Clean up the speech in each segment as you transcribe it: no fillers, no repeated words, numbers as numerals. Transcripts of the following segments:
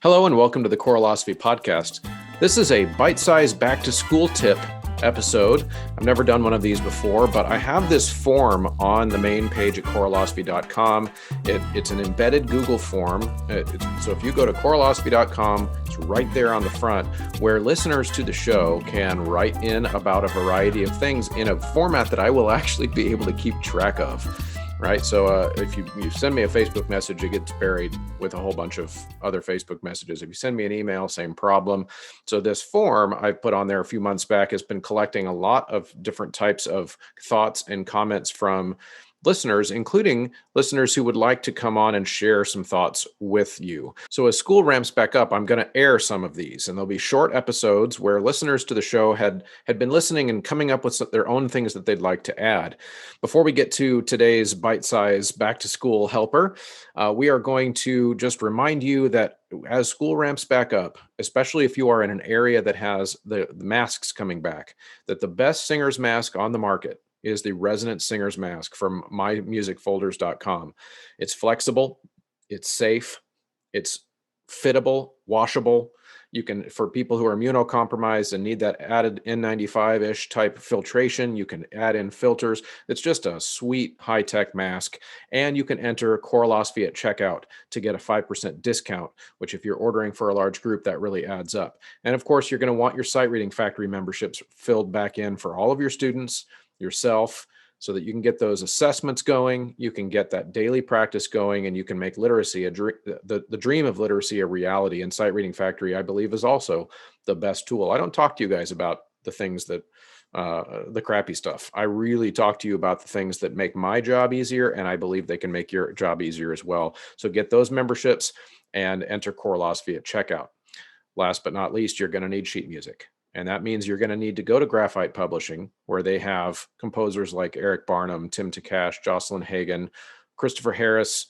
Hello and welcome to the Choralosophy podcast. This is a bite-sized back-to-school tip episode. I've never done one of these before, but I have this form on the main page at choralosophy.com. It's an embedded Google form. So if you go to choralosophy.com, it's right there on the front where listeners to the show can write in about a variety of things in a format that I will actually be able to keep track of. Right. So if you send me a Facebook message, it gets buried with a whole bunch of other Facebook messages. If you send me an email, same problem. So this form I put on there a few months back has been collecting a lot of different types of thoughts and comments from listeners, including listeners who would like to come on and share some thoughts with you. So as school ramps back up, I'm going to air some of these, and there'll be short episodes where listeners to the show had been listening and coming up with their own things that they'd like to add. Before we get to today's bite-sized back-to-school helper, we are going to just remind you that as school ramps back up, especially if you are in an area that has the masks coming back, that the best singer's mask on the market is the Resonant Singer's Mask from mymusicfolders.com. It's flexible, it's safe, it's fittable, washable. You can, for people who are immunocompromised and need that added N95-ish type filtration, you can add in filters. It's just a sweet high-tech mask. And you can enter Choralosophy at checkout to get a 5% discount, which if you're ordering for a large group, that really adds up. And of course, you're going to want your Sight Reading Factory memberships filled back in for all of your students, yourself, so that you can get those assessments going, you can get that daily practice going, and you can make literacy, the dream of literacy, a reality. And Sight Reading Factory, I believe, is also the best tool. I don't talk to you guys about the things that, the crappy stuff. I really talk to you about the things that make my job easier, and I believe they can make your job easier as well. So get those memberships and enter Choralosophy at checkout. Last but not least, you're going to need sheet music. And that means you're going to need to go to Graphite Publishing, where they have composers like Eric Barnum, Tim Takash, Jocelyn Hagan, Christopher Harris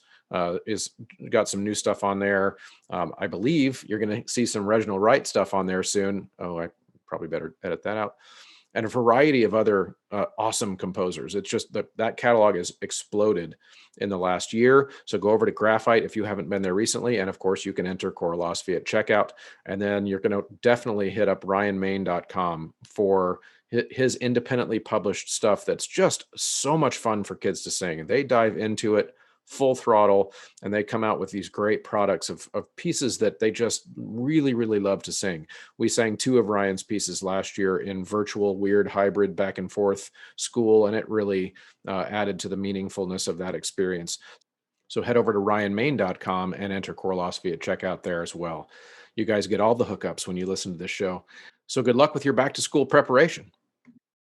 is got some new stuff on there. I believe you're going to see some Reginald Wright stuff on there soon. Oh, I probably better edit that out. And a variety of other awesome composers. It's just that catalog has exploded in the last year. So go over to Graphite if you haven't been there recently. And of course, you can enter Choralosophy at checkout. And then you're going to definitely hit up ryanmain.com for his independently published stuff that's just so much fun for kids to sing. They dive into it full throttle, and they come out with these great products of pieces that they just really, really love to sing. We sang 2 of Ryan's pieces last year in virtual, weird, hybrid, back and forth school, and it really added to the meaningfulness of that experience. So head over to ryanmain.com and enter Choralosophy at checkout there as well. You guys get all the hookups when you listen to this show. So good luck with your back to school preparation.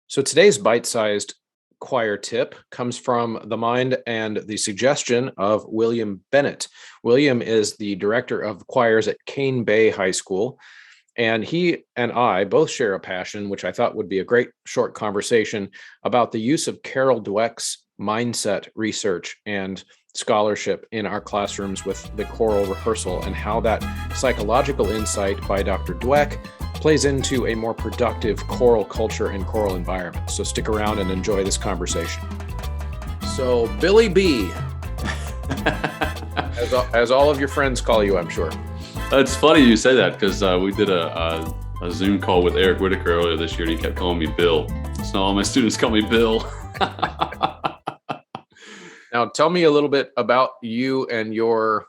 So today's bite-sized choir tip comes from the mind and the suggestion of William Bennett. William is the director of choirs at Cane Bay High School, and he and I both share a passion, which I thought would be a great short conversation about the use of Carol Dweck's mindset research and scholarship in our classrooms with the choral rehearsal, and how that psychological insight by Dr. Dweck plays into a more productive choral culture and choral environment. So stick around and enjoy this conversation. So Billy B, as all of your friends call you, I'm sure. It's funny you say that, because we did a Zoom call with Eric Whitaker earlier this year, and he kept calling me Bill. So all my students call me Bill. Now tell me a little bit about you and your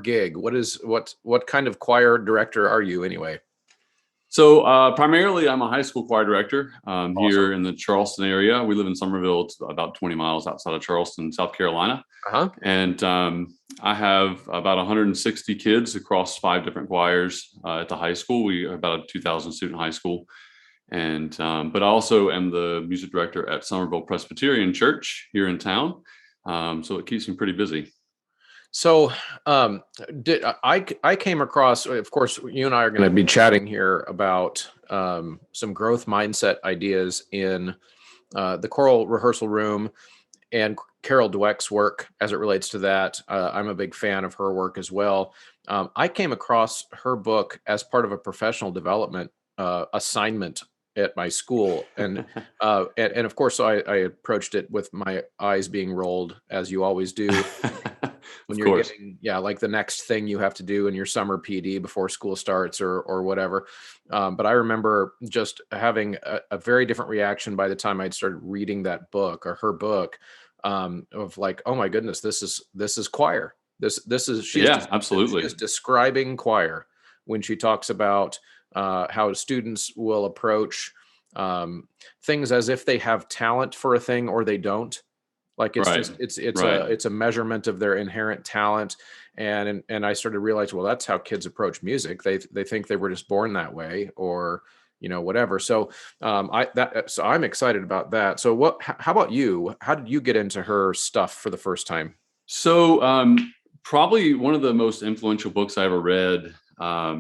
gig. What kind of choir director are you anyway? So primarily, I'm a high school choir director Awesome. Here in the Charleston area. We live in Summerville. It's about 20 miles outside of Charleston, South Carolina. Uh-huh. And I have about 160 kids across 5 different choirs at the high school. We are about a 2,000 student high school. And but I also am the music director at Somerville Presbyterian Church here in town. So it keeps me pretty busy. So I came across, of course, you and I are going to be chatting here about some growth mindset ideas in the choral rehearsal room and Carol Dweck's work as it relates to that. I'm a big fan of her work as well. I came across her book as part of a professional development assignment at my school, and of course I approached it with my eyes being rolled, as you always do. when Of you're course. getting, yeah, like the next thing you have to do in your summer PD before school starts or whatever. But I remember just having a very different reaction by the time I'd started reading that book or her book, of like, oh my goodness, this is choir. This is Yeah, she is absolutely. describing choir when she talks about how students will approach um, things as if they have talent for a thing or they don't. Like it's Right. just it's Right. a measurement of their inherent talent. And I started to realize, well, that's how kids approach music. They think they were just born that way, or whatever. So so I'm excited about that. So how about you? How did you get into her stuff for the first time? So, probably one of the most influential books I ever read.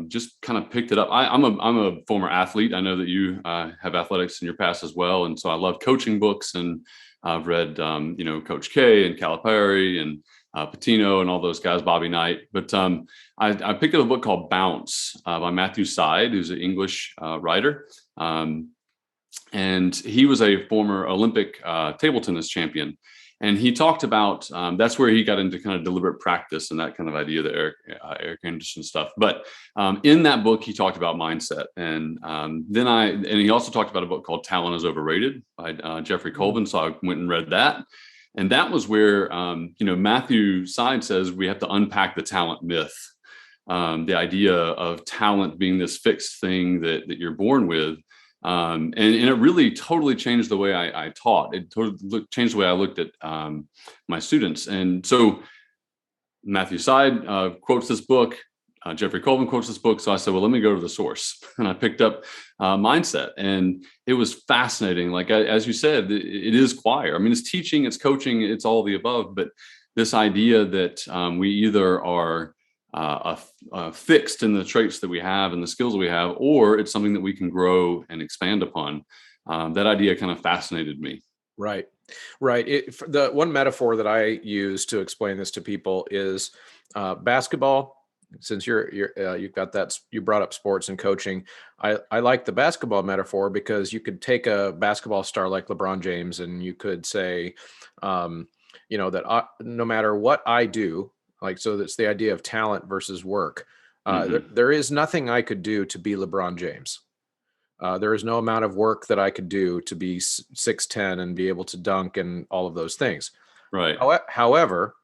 Just kind of picked it up. I'm a former athlete. I know that you have athletics in your past as well, and so I love coaching books. And I've read, Coach K and Calipari and Patino and all those guys, Bobby Knight. But I picked up a book called Bounce by Matthew Syed, who's an English writer. Um, and he was a former Olympic table tennis champion. And he talked about that's where he got into kind of deliberate practice and that kind of idea, the Eric Anderson stuff. But in that book, he talked about mindset, and and he also talked about a book called Talent is Overrated by Jeffrey Colvin. So I went and read that, and that was where Matthew Syed says we have to unpack the talent myth, the idea of talent being this fixed thing that you're born with. And it really totally changed the way I taught. It totally changed the way I looked at my students. And so Matthew Syed quotes this book. Jeffrey Colvin quotes this book. So I said, well, let me go to the source. And I picked up Mindset. And it was fascinating. Like, as you said, it is choir. I mean, it's teaching, it's coaching, it's all the above. But this idea that we either are fixed in the traits that we have and the skills that we have, or it's something that we can grow and expand upon. That idea kind of fascinated me. Right. Right. The one metaphor that I use to explain this to people is basketball. Since you've got that, you brought up sports and coaching. I like the basketball metaphor because you could take a basketball star like LeBron James and you could say, that no matter what I do, like, so that's the idea of talent versus work. Hmm. There is nothing I could do to be LeBron James. There is no amount of work that I could do to be 6'10" and be able to dunk and all of those things. Right. However,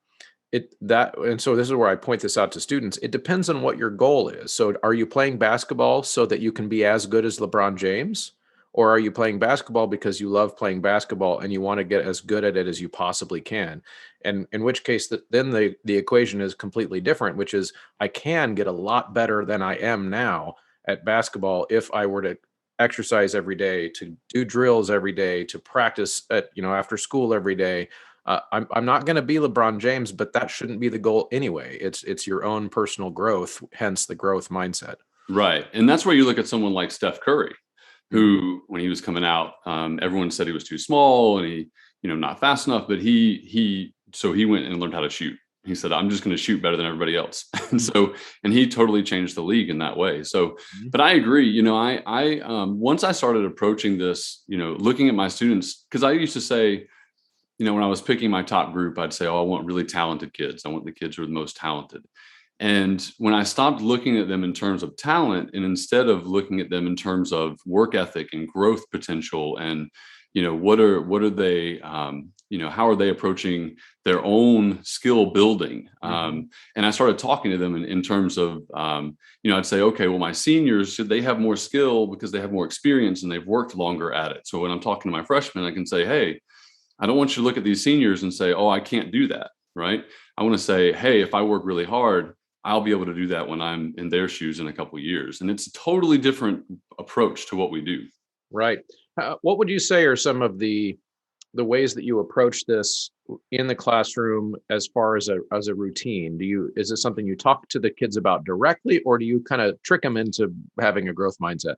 and so this is where I point this out to students. It depends on what your goal is. So are you playing basketball so that you can be as good as LeBron James? Or are you playing basketball because you love playing basketball and you want to get as good at it as you possibly can? And in which case, then the equation is completely different, which is I can get a lot better than I am now at basketball if I were to exercise every day, to do drills every day, to practice at after school every day. I'm not going to be LeBron James, but that shouldn't be the goal anyway. It's your own personal growth, hence the growth mindset. Right. And that's where you look at someone like Steph Curry, Mhm. who, when he was coming out, everyone said he was too small and he, not fast enough. But so he went and learned how to shoot. He said, "I'm just going to shoot better than everybody else." And he totally changed the league in that way. So, Mhm. but I agree. Once I started approaching this, looking at my students, because I used to say, when I was picking my top group, I'd say, "Oh, I want really talented kids. I want the kids who are the most talented." And when I stopped looking at them in terms of talent, and instead of looking at them in terms of work ethic and growth potential, and what are they, how are they approaching their own skill building? Mhm. And I started talking to them in terms of, I'd say, okay, well, my seniors, should they have more skill because they have more experience and they've worked longer at it? So when I'm talking to my freshmen, I can say, hey, I don't want you to look at these seniors and say, oh, I can't do that, right? I want to say, hey, if I work really hard, I'll be able to do that when I'm in their shoes in a couple of years. And it's a totally different approach to what we do. Right. What would you say are some of the ways that you approach this in the classroom as far as a routine? Is this something you talk to the kids about directly, or do you kind of trick them into having a growth mindset?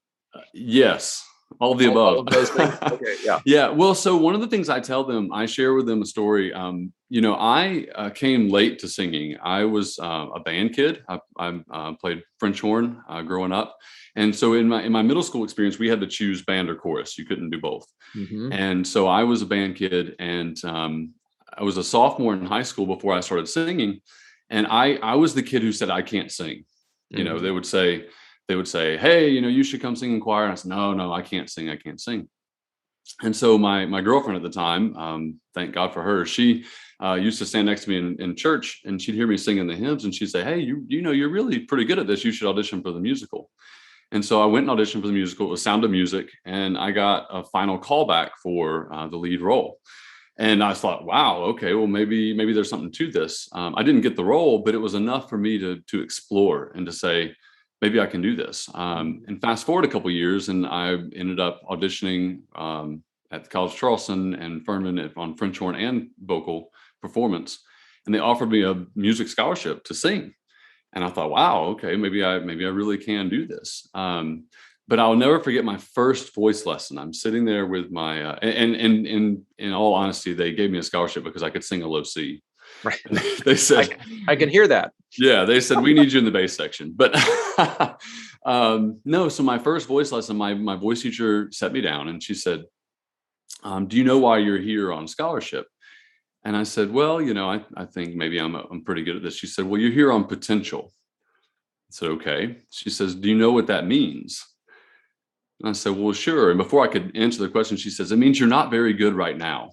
Yes, all of the All above. of those things. Okay. Yeah. Yeah. Well, so one of the things I tell them, I share with them a story. I came late to singing. I was a band kid. I played French horn growing up, and so in my middle school experience, we had to choose band or chorus. You couldn't do both. Hmm. And so I was a band kid, and I was a sophomore in high school before I started singing. And I was the kid who said, I can't sing. You know, Mhm. they would say, hey, you know, you should come sing in choir. And I said, no, I can't sing. I can't sing. And so my girlfriend at the time, thank God for her, she used to stand next to me in church, and she'd hear me singing the hymns, and she'd say, hey, you know, you're really pretty good at this. You should audition for the musical. And so I went and auditioned for the musical. It was Sound of Music, and I got a final callback for the lead role. And I thought, wow, okay, well, maybe there's something to this. I didn't get the role, but it was enough for me to explore and to say, maybe I can do this. And fast forward a couple of years, and I ended up auditioning at the College of Charleston and Furman on French horn and vocal performance, and they offered me a music scholarship to sing. And I thought, wow, okay, maybe I really can do this. But I'll never forget my first voice lesson. I'm sitting there with my and in all honesty, they gave me a scholarship because I could sing a low C. Right. They said, I can hear that. yeah, they said we need you in the bass section. But no, so my first voice lesson, my voice teacher set me down and she said, do you know why you're here on scholarship? And I said, well, you know, I think maybe I'm pretty good at this. She said, well, you're here on potential. I said, okay. She says, do you know what that means? And I said, well, sure. And before I could answer the question, she says, it means you're not very good right now.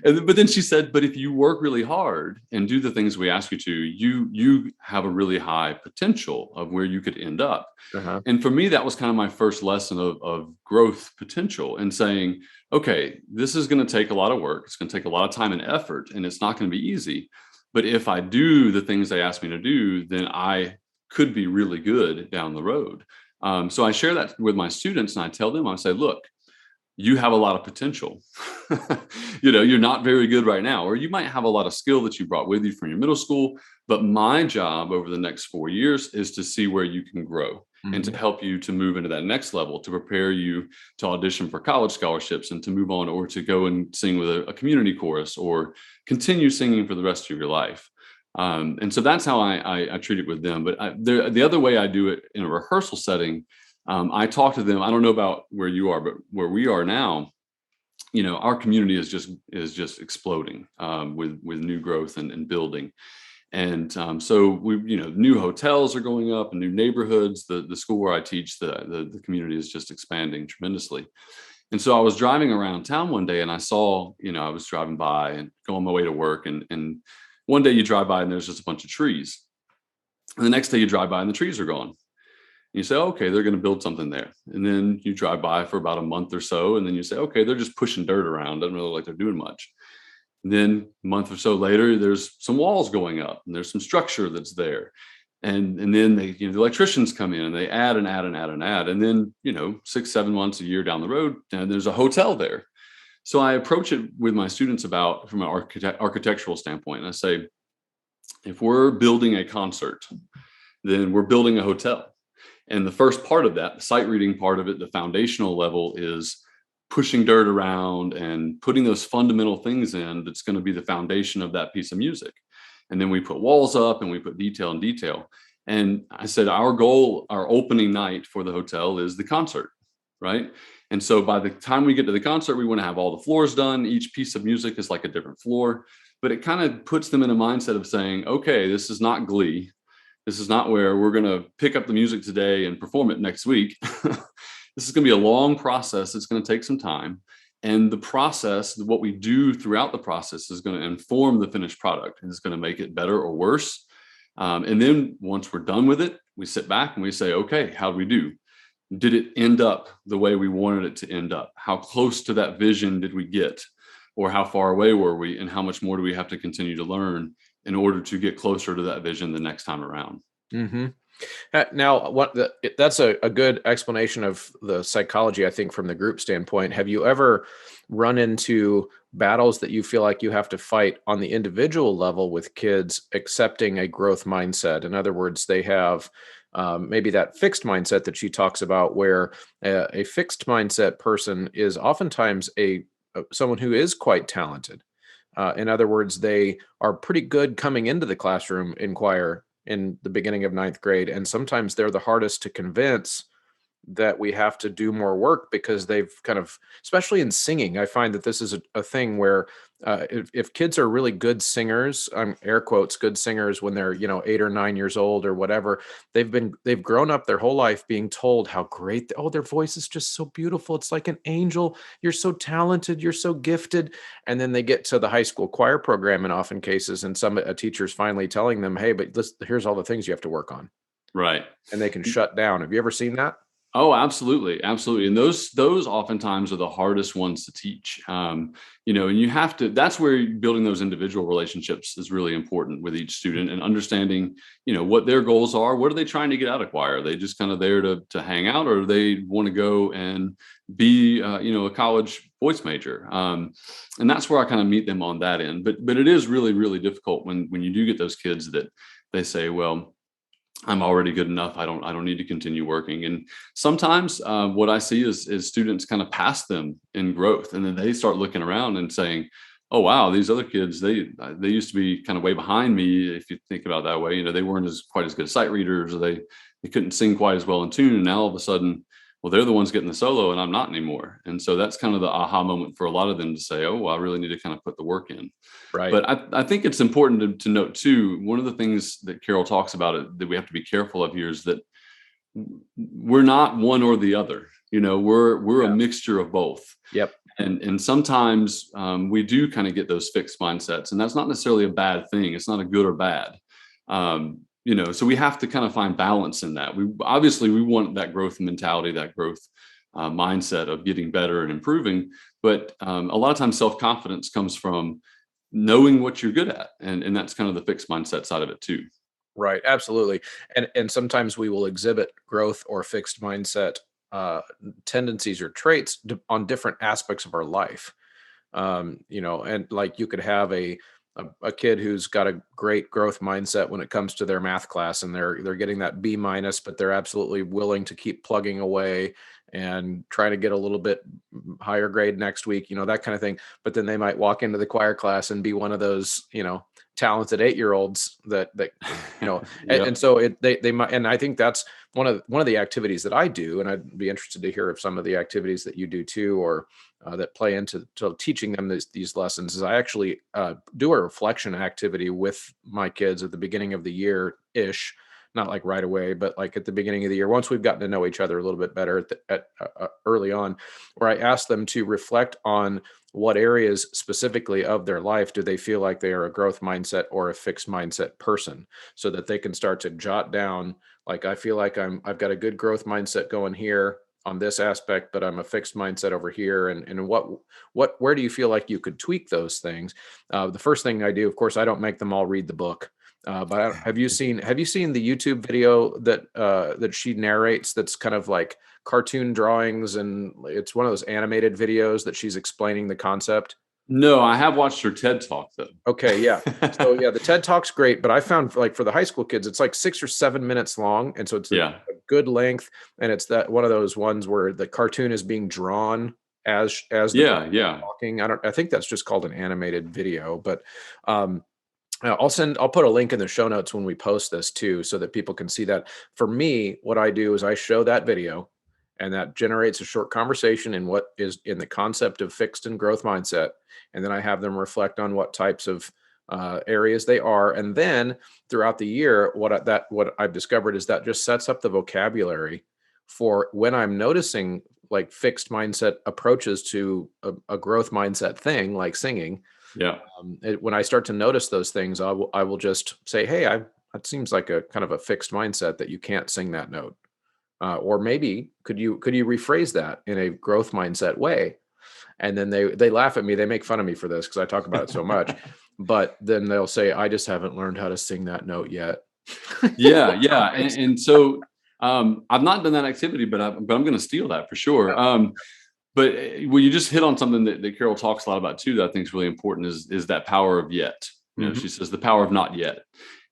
But then she said, but if you work really hard and do the things we ask you to, you have a really high potential of where you could end up. Uh-huh. And for me, that was kind of my first lesson of growth potential and saying, okay, this is going to take a lot of work. It's going to take a lot of time and effort, and it's not going to be easy. But if I do the things they ask me to do, then I could be really good down the road. So I share that with my students and I tell them, I say, look, you have a lot of potential. You know, you're not very good right now, or you might have a lot of skill that you brought with you from your middle school. But my job over the next 4 years is to see where you can grow and to help you to move into that next level, to prepare you to audition for college scholarships and to move on, or to go and sing with a community chorus or continue singing for the rest of your life. And so that's how I treat it with them. But the other way I do it in a rehearsal setting, I talk to them. I don't know about where you are, but where we are now, you know, our community is just exploding with new growth and building. And so we, you know, new hotels are going up and new neighborhoods. The school where I teach, the community is just expanding tremendously. And so I was driving around town one day and I saw, you know, I was driving by and going my way to work. And one day you drive by and there's just a bunch of trees. And the next day you drive by and the trees are gone. You say, okay, they're going to build something there. And then you drive by for about a month or so. And then you say, okay, they're just pushing dirt around. Doesn't really look like they're doing much. And then a month or so later, there's some walls going up and there's some structure that's there. And then they, you know, the electricians come in and they add and add and add and add. And then, you know, 6, 7 months, a year down the road, and there's a hotel there. So I approach it with my students about from an architectural standpoint. And I say, if we're building a concert, then we're building a hotel. And the first part of that, the sight reading part of it, the foundational level, is pushing dirt around and putting those fundamental things in that's going to be the foundation of that piece of music. And then we put walls up and we put detail and detail. And I said, our goal, our opening night for the hotel is the concert, right? And so by the time we get to the concert, we want to have all the floors done. Each piece of music is like a different floor, but it kind of puts them in a mindset of saying, okay, this is not Glee. This is not where we're going to pick up the music today and perform it next week. This is going to be a long process. It's going to take some time. And the process, what we do throughout the process, is going to inform the finished product, and it's going to make it better or worse. And then once we're done with it, we sit back and we say, okay, how do we do? Did it end up the way we wanted it to end up? How close to that vision did we get? Or how far away were we? And how much more do we have to continue to learn in order to get closer to that vision the next time around? Mm-hmm. Now, that's a good explanation of the psychology, I think, from the group standpoint. Have you ever run into battles that you feel like you have to fight on the individual level with kids accepting a growth mindset? In other words, they have maybe that fixed mindset that she talks about, where a fixed mindset person is oftentimes someone who is quite talented. In other words, they are pretty good coming into the classroom in choir in the beginning of ninth grade. And sometimes they're the hardest to convince that we have to do more work because they've kind of, especially in singing, I find that this is a thing where if kids are really good singers, air quotes, good singers when they're, 8 or 9 years old or whatever, they've grown up their whole life being told how great, oh, their voice is just so beautiful. It's like an angel. You're so talented. You're so gifted. And then they get to the high school choir program in often cases, and a teacher's finally telling them, hey, but here's all the things you have to work on. Right. And they can shut down. Have you ever seen that? Oh, absolutely. Absolutely. And those oftentimes are the hardest ones to teach. And you have to, that's where building those individual relationships is really important with each student, and understanding, what their goals are. What are they trying to get out of choir? Are they just kind of there to hang out, or do they want to go and be, a college voice major? And that's where I kind of meet them on that end. But it is really, really difficult when you do get those kids that they say, well, I'm already good enough. I don't need to continue working. And sometimes what I see is students kind of pass them in growth, and then they start looking around and saying, "Oh wow, these other kids, they used to be kind of way behind me." If you think about it that way, they weren't quite as good sight readers, or they couldn't sing quite as well in tune. And now all of a sudden, well, they're the ones getting the solo, and I'm not anymore. And so that's kind of the aha moment for a lot of them to say, "Oh, well, I really need to kind of put the work in." Right. But I think it's important to note too, one of the things that Carol talks about that we have to be careful of here is that we're not one or the other. We're a mixture of both. Yep. And sometimes we do kind of get those fixed mindsets, and that's not necessarily a bad thing. It's not a good or bad. So we have to kind of find balance in that. We want that growth mentality, that growth mindset of getting better and improving. But a lot of times self-confidence comes from knowing what you're good at. And that's kind of the fixed mindset side of it too. Right. Absolutely. And sometimes we will exhibit growth or fixed mindset tendencies or traits on different aspects of our life. And like you could have a kid who's got a great growth mindset when it comes to their math class, and they're getting that B minus, but they're absolutely willing to keep plugging away and trying to get a little bit higher grade next week, that kind of thing. But then they might walk into the choir class and be one of those, talented 8-year-olds that Yep. and so they might, and I think that's one of the activities that I do, and I'd be interested to hear of some of the activities that you do too, or that play into teaching them these lessons. Is I actually do a reflection activity with my kids at the beginning of the year ish, not like right away, but like at the beginning of the year, once we've gotten to know each other a little bit better early on, where I ask them to reflect on what areas specifically of their life do they feel like they are a growth mindset or a fixed mindset person, so that they can start to jot down, like, I feel like I've got a good growth mindset going here on this aspect, but I'm a fixed mindset over here. And where do you feel like you could tweak those things? The first thing I do, of course, I don't make them all read the book. Have you seen the YouTube video that she narrates? That's kind of like cartoon drawings, and it's one of those animated videos that she's explaining the concept. No, I have watched her TED talk though. Okay, yeah. So yeah, the TED Talk's great, but I found, like, for the high school kids, it's like 6 or 7 minutes long, and so it's a good length, and it's that one of those ones where the cartoon is being drawn as the person Yeah. talking. I think that's just called an animated video, but I'll put a link in the show notes when we post this too, so that people can see that. For me, what I do is I show that video, and that generates a short conversation in what is in the concept of fixed and growth mindset. And then I have them reflect on what types of areas they are. And then throughout the year, what I've discovered is that just sets up the vocabulary for when I'm noticing like fixed mindset approaches to a growth mindset thing, like singing. Yeah. When I start to notice those things, I will just say, hey, that seems like a kind of a fixed mindset that you can't sing that note. Or maybe could you rephrase that in a growth mindset way? And then they laugh at me. They make fun of me for this because I talk about it so much. But then they'll say, I just haven't learned how to sing that note yet. Yeah. And so I've not done that activity, but I'm going to steal that for sure. But well, you just hit on something that Carol talks a lot about too, that I think is really important, is that power of yet. She says the power of not yet.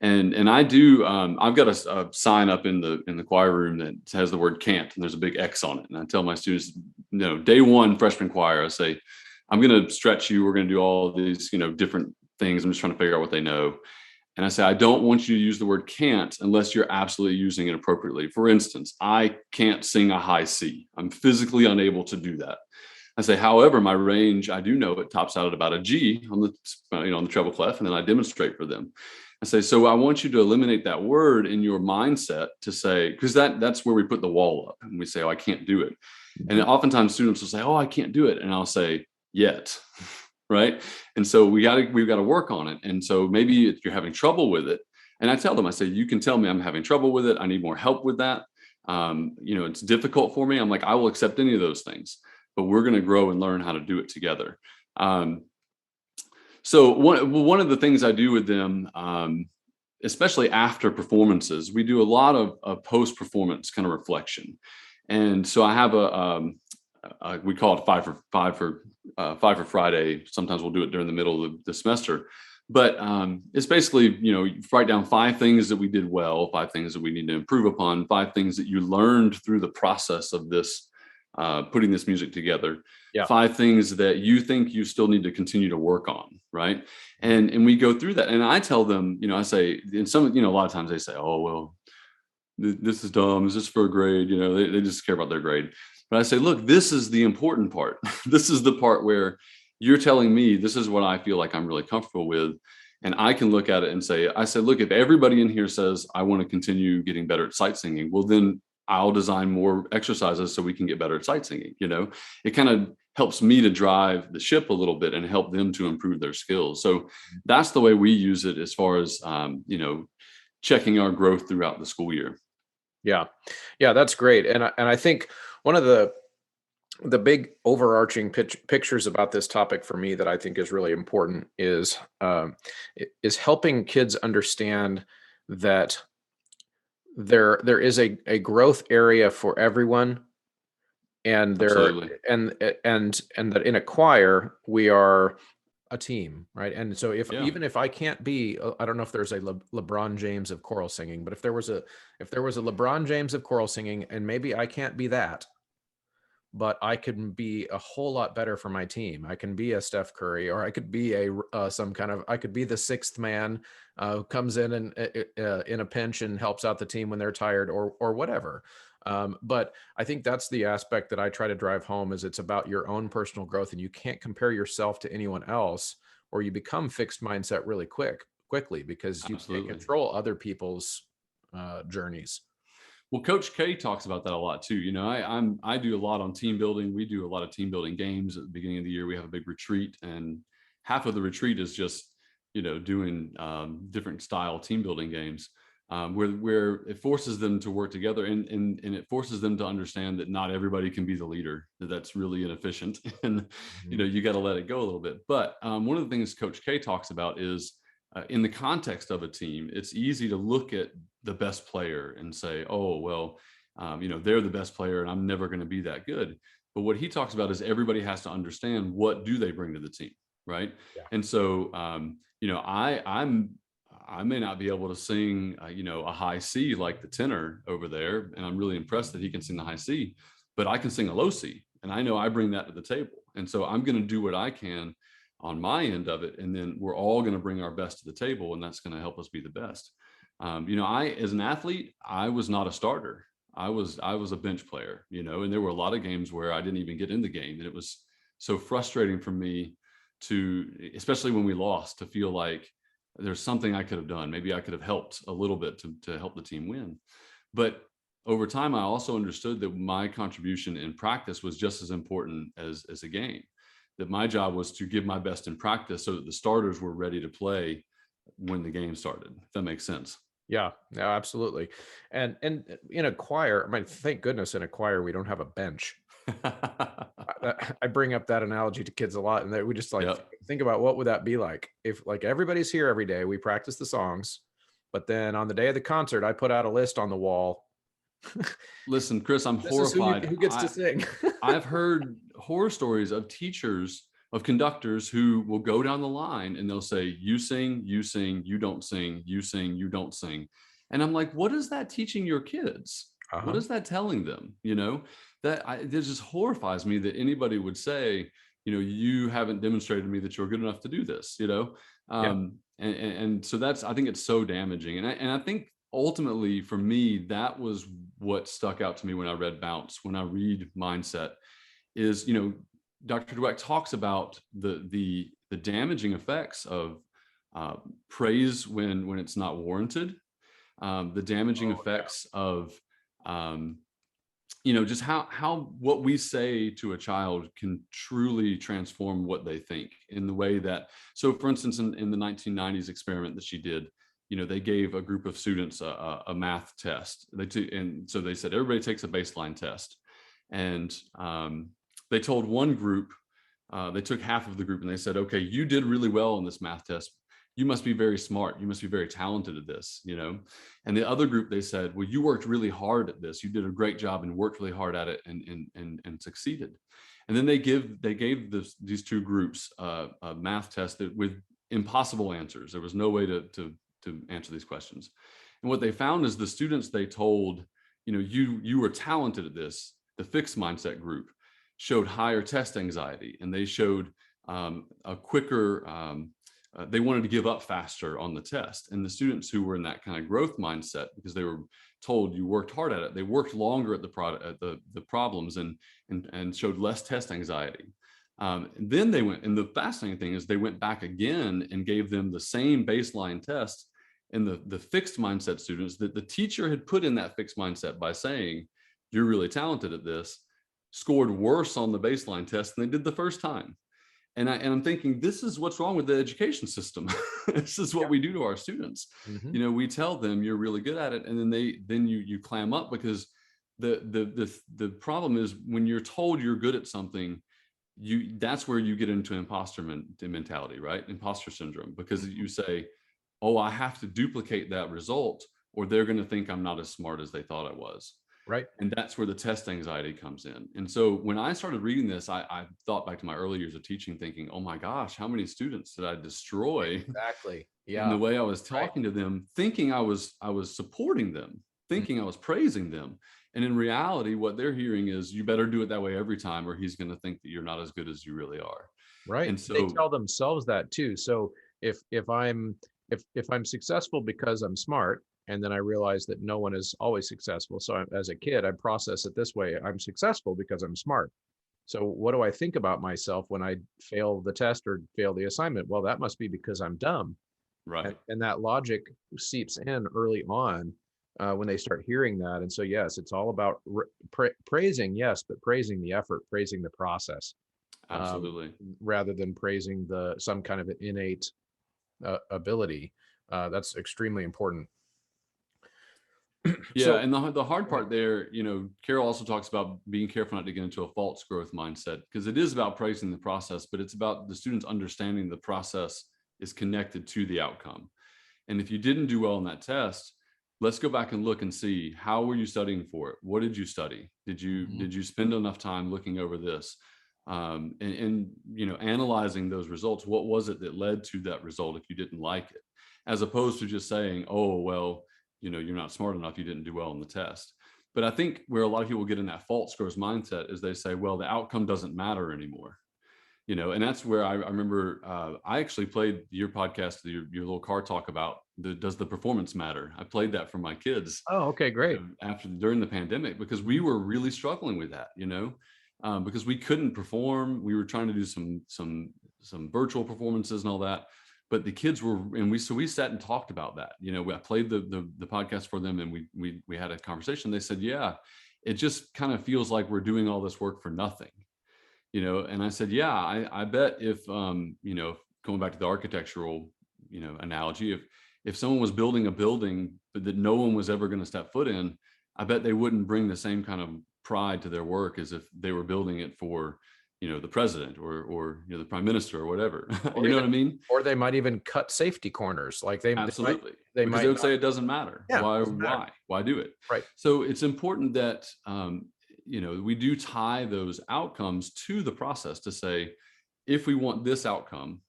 And I do, I've got a sign up in the choir room that has the word can't, and there's a big X on it. And I tell my students, day one, freshman choir, I say, I'm going to stretch you. We're going to do all these, different things. I'm just trying to figure out what they know. And I say, I don't want you to use the word can't unless you're absolutely using it appropriately. For instance, I can't sing a high C. I'm physically unable to do that. I say, however, my range, I do know it tops out at about a G on the, on the treble clef, and then I demonstrate for them. I say, so I want you to eliminate that word in your mindset to say, because that's where we put the wall up, and we say, oh, I can't do it. And oftentimes students will say, oh, I can't do it, and I'll say, yet, right? And so we've got to work on it. And so maybe if you're having trouble with it, and I tell them, I say, you can tell me I'm having trouble with it. I need more help with that. It's difficult for me. I'm like, I will accept any of those things, but we're going to grow and learn how to do it together. So one of the things I do with them, especially after performances, we do a lot of post-performance kind of reflection. And so I have we call it five for Friday. Sometimes we'll do it during the middle of the semester. But it's basically, you write down 5 things that we did well, 5 things that we need to improve upon, 5 things that you learned through the process of this, putting this music together, 5 things that you think you still need to continue to work on, right? And we go through that. And I tell them, I say, and some, a lot of times they say, oh, well, this is dumb. Is this for a grade? They just care about their grade. But I say, look, this is the important part. This is the part where you're telling me this is what I feel like I'm really comfortable with. And I can look at it and say, look, if everybody in here says, I want to continue getting better at sight singing, well, then I'll design more exercises so we can get better at sight singing. It kind of helps me to drive the ship a little bit and help them to improve their skills. So that's the way we use it as far as, checking our growth throughout the school year. Yeah. Yeah, that's great. And I think one of the big overarching pictures about this topic for me that I think is really important is helping kids understand that there is a growth area for everyone, and Absolutely. and that in a choir we are a team, right? And so Yeah. even if I can't be, I don't know if there's a LeBron James of choral singing, but if there was a LeBron James of choral singing, and maybe I can't be that, but I can be a whole lot better for my team. I can be a Steph Curry, or I could be I could be the 6th man who comes in and in a pinch and helps out the team when they're tired, or whatever. But I think that's the aspect that I try to drive home, is it's about your own personal growth, and you can't compare yourself to anyone else, or you become fixed mindset really quickly, because you can't Absolutely. control other people's journeys. Well, Coach K talks about that a lot too. I do a lot on team building. We do a lot of team building games at the beginning of the year. We have a big retreat, and half of the retreat is just doing different style team building games, where it forces them to work together, and it forces them to understand that not everybody can be the leader. That's really inefficient, and you got to let it go a little bit. But one of the things Coach K talks about is, in the context of a team, it's easy to look at the best player and say, oh, well, they're the best player and I'm never going to be that good. But what he talks about is everybody has to understand, what do they bring to the team, right? Yeah. And so, I may not be able to sing, a high C like the tenor over there, and I'm really impressed that he can sing the high C, but I can sing a low C, and I know I bring that to the table. And so I'm going to do what I can on my end of it, and then we're all going to bring our best to the table, and that's going to help us be the best. As an athlete, I was not a starter. I was a bench player, and there were a lot of games where I didn't even get in the game, and it was so frustrating for me especially when we lost, to feel like there's something I could have done. Maybe I could have helped a little bit to help the team win. But over time, I also understood that my contribution in practice was just as important as a game. That my job was to give my best in practice so that the starters were ready to play when the game started, if that makes sense. Yeah, no, absolutely. And in a choir, I mean, thank goodness in a choir we don't have a bench. I bring up that analogy to kids a lot, and we just like Yep. think about what would that be like if, like, everybody's here every day, we practice the songs, but then on the day of the concert, I put out a list on the wall. Listen, Chris, I'm This is horrified. who gets to sing. I've heard horror stories of teachers, of conductors who will go down the line and they'll say, you sing, you don't sing, you don't sing. And I'm like, what is that teaching your kids? What is that telling them? This just horrifies me that anybody would say, you haven't demonstrated to me that you're good enough to do this, Yeah. And so I think it's so damaging. And I think ultimately for me, that was what stuck out to me when I read Bounce, when I read Mindset, is, Dr. Dweck talks about the damaging effects of praise when it's not warranted, the damaging effects of just how what we say to a child can truly transform what they think in the way that, so for instance, in the 1990s experiment that she did, they gave a group of students a math test. And so they said, everybody takes a baseline test. And they told one group, they took half of the group and they said, okay, you did really well in this math test. You must be very smart. You must be very talented at this, And the other group, they said, well, you worked really hard at this. You did a great job and worked really hard at it and succeeded. And then they gave these two groups a math test with impossible answers. There was no way to answer these questions. And what they found is the students they told, you were talented at this, the fixed mindset group, showed higher test anxiety, and they showed a quicker, they wanted to give up faster on the test. And the students who were in that kind of growth mindset, because they were told you worked hard at it, they worked longer at the problems and showed less test anxiety. And then they went, and the fascinating thing is they went back again and gave them the same baseline test. And the fixed mindset students that the teacher had put in that fixed mindset by saying, you're really talented at this, scored worse on the baseline test than they did the first time. And I'm thinking, this is what's wrong with the education system. This is what we do to our students. Mm-hmm. We tell them you're really good at it, and then you clam up, because the problem is when you're told you're good at something, that's where you get into imposter mentality, right? Imposter syndrome, because you say, oh, I have to duplicate that result, or they're going to think I'm not as smart as they thought I was. Right. And that's where the test anxiety comes in. And so when I started reading this, I thought back to my early years of teaching, thinking, oh my gosh, how many students did I destroy? Exactly. Yeah. In the way I was talking to them, thinking I was supporting them, thinking I was praising them. And in reality, what they're hearing is, you better do it that way every time, or he's going to think that you're not as good as you really are. Right. And so they tell themselves that too. So if I'm successful because I'm smart, and then I realize that no one is always successful. So as a kid, I process it this way: I'm successful because I'm smart. So what do I think about myself when I fail the test or fail the assignment? Well, that must be because I'm dumb. right. And that logic seeps in early on when they start hearing that. And so, yes, it's all about praising, yes, but praising the effort, praising the process, Absolutely. rather than praising some kind of an innate ability. That's extremely important. Yeah, So, and the hard part there, Carol also talks about being careful not to get into a false growth mindset, because it is about praising the process, but it's about the students understanding the process is connected to the outcome. And if you didn't do well in that test, let's go back and look and see, how were you studying for it? What did you study? Did you spend enough time looking over this? And analyzing those results. What was it that led to that result if you didn't like it? As opposed to just saying, oh, well, you're not smart enough, you didn't do well in the test. But I think where a lot of people get in that false growth mindset is they say, well, the outcome doesn't matter anymore. And that's where I remember I actually played your podcast, your little car talk about does the performance matter? I played that for my kids. oh, okay, great. During the pandemic, because we were really struggling with that, because we couldn't perform. We were trying to do some virtual performances and all that. But the kids were, and we sat and talked about that. I played the podcast for them, and we had a conversation. They said, yeah, it just kind of feels like we're doing all this work for nothing. And I said, yeah, I bet if, going back to the architectural, analogy, if someone was building a building that no one was ever going to step foot in, I bet they wouldn't bring the same kind of pride to their work as if they were building it for, the president or the prime minister or whatever. You know what I mean? Or they might even cut safety corners. Like Absolutely. They would say it doesn't matter. Yeah, Why do it? Right. So it's important that, we do tie those outcomes to the process to say, if we want this outcome,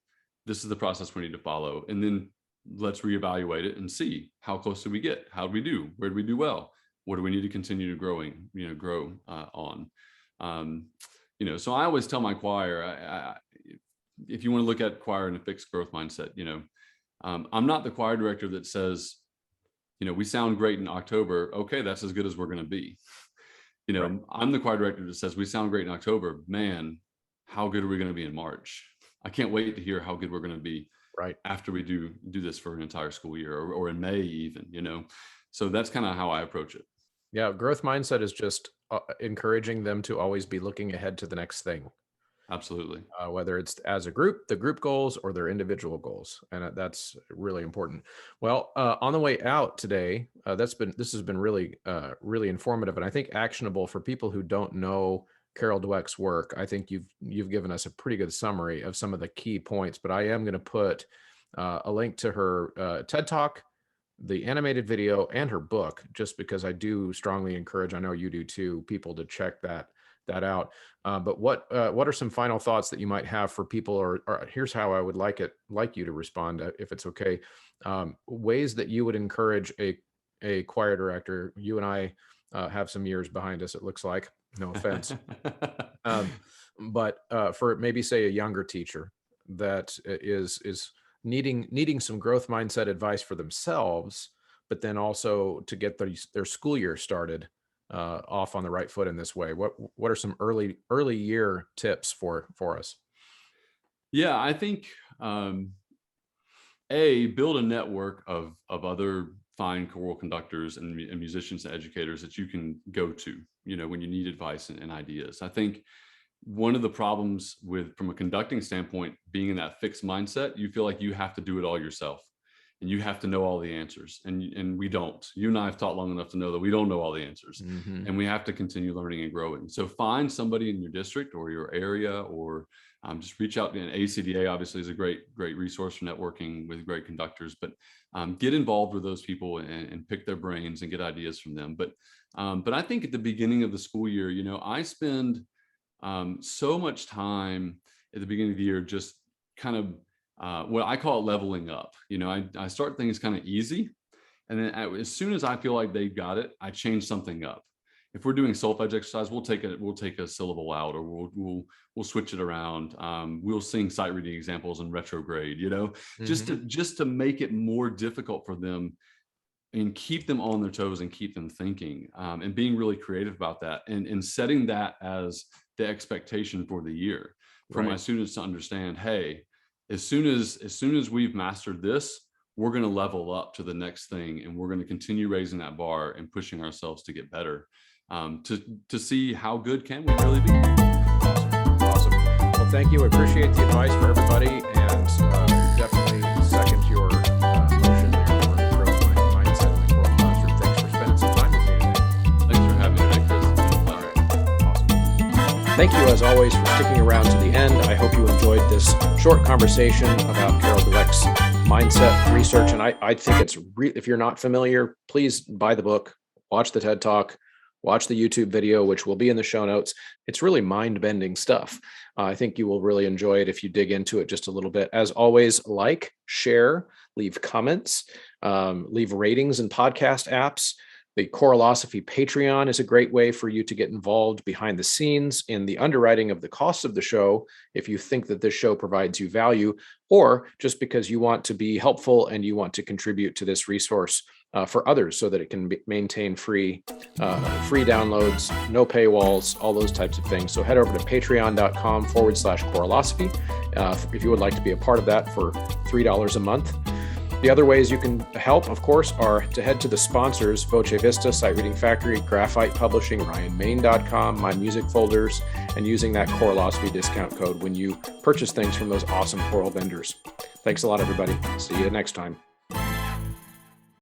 this is the process we need to follow. And then let's reevaluate it and see, how close did we get? How did we do? Where did we do well? What do we need to continue to grow on? So I always tell my choir, if you want to look at choir in a fixed growth mindset, I'm not the choir director that says, we sound great in October. Okay, that's as good as we're going to be. Right. I'm the choir director that says we sound great in October. Man, how good are we going to be in March? I can't wait to hear how good we're going to be Right. after we do this for an entire school year, or in May even. So that's kind of how I approach it. Yeah. Growth mindset is just encouraging them to always be looking ahead to the next thing. Absolutely. Whether it's as a group, the group goals, or their individual goals. And that's really important. Well, on the way out today, this has been really, really informative, and I think actionable for people who don't know Carol Dweck's work. I think you've given us a pretty good summary of some of the key points, but I am going to put a link to her TED Talk, the animated video, and her book, just because I do strongly encourage, I know you do too, people to check that out. But what are some final thoughts that you might have for people, or here's how I would like you to respond, if it's okay. Ways that you would encourage a choir director. You and I have some years behind us, it looks like, no offense. But for maybe say a younger teacher that is needing some growth mindset advice for themselves, but then also to get their school year started off on the right foot in this way. What are some early year tips for us? Yeah, I think build a network of other fine choral conductors and musicians and educators that you can go to, when you need advice and ideas. I think one of the problems from a conducting standpoint, being in that fixed mindset, you feel like you have to do it all yourself and you have to know all the answers. And we don't. You and I have taught long enough to know that we don't know all the answers. Mm-hmm. And we have to continue learning and growing. So find somebody in your district or your area, or just reach out. And ACDA obviously is a great resource for networking with great conductors, but get involved with those people and pick their brains and get ideas from them. But I think at the beginning of the school year, I spend so much time at the beginning of the year just kind of what I call it leveling up. I start things kind of easy, and then as soon as I feel like they got it, I change something up. If we're doing solfege exercise, we'll take a syllable out, or we'll switch it around. We'll sing sight reading examples in retrograde, Mm-hmm. just to make it more difficult for them and keep them on their toes and keep them thinking, and being really creative about that, and setting that as the expectation for the year for my students to understand, hey, as soon as we've mastered this, we're going to level up to the next thing, and we're going to continue raising that bar and pushing ourselves to get better, to see how good can we really be. Awesome. Well, thank you. I appreciate the advice for everybody, and definitely second your motion there for growth mindset in the choral classroom. Thanks for spending some time with me today. Thanks for having me today, Chris. It's been a pleasure. Awesome. Thank you, as always, for sticking around to the end. I hope you enjoyed this short conversation about Carol Dweck's mindset research. And I think it's if you're not familiar, please buy the book, watch the TED Talk, watch the YouTube video, which will be in the show notes. It's really mind-bending stuff. I think you will really enjoy it if you dig into it just a little bit. As always, like, share, leave comments, leave ratings in podcast apps. The Choralosophy Patreon is a great way for you to get involved behind the scenes in the underwriting of the costs of the show, if you think that this show provides you value, or just because you want to be helpful and you want to contribute to this resource for others so that it can maintain free downloads, no paywalls, all those types of things. So head over to patreon.com/Choralosophy if you would like to be a part of that for $3 a month. The other ways you can help, of course, are to head to the sponsors, Voce Vista, Sight Reading Factory, Graphite Publishing, RyanMain.com, My Music Folders, and using that Choralosophy discount code when you purchase things from those awesome choral vendors. Thanks a lot, everybody. See you next time.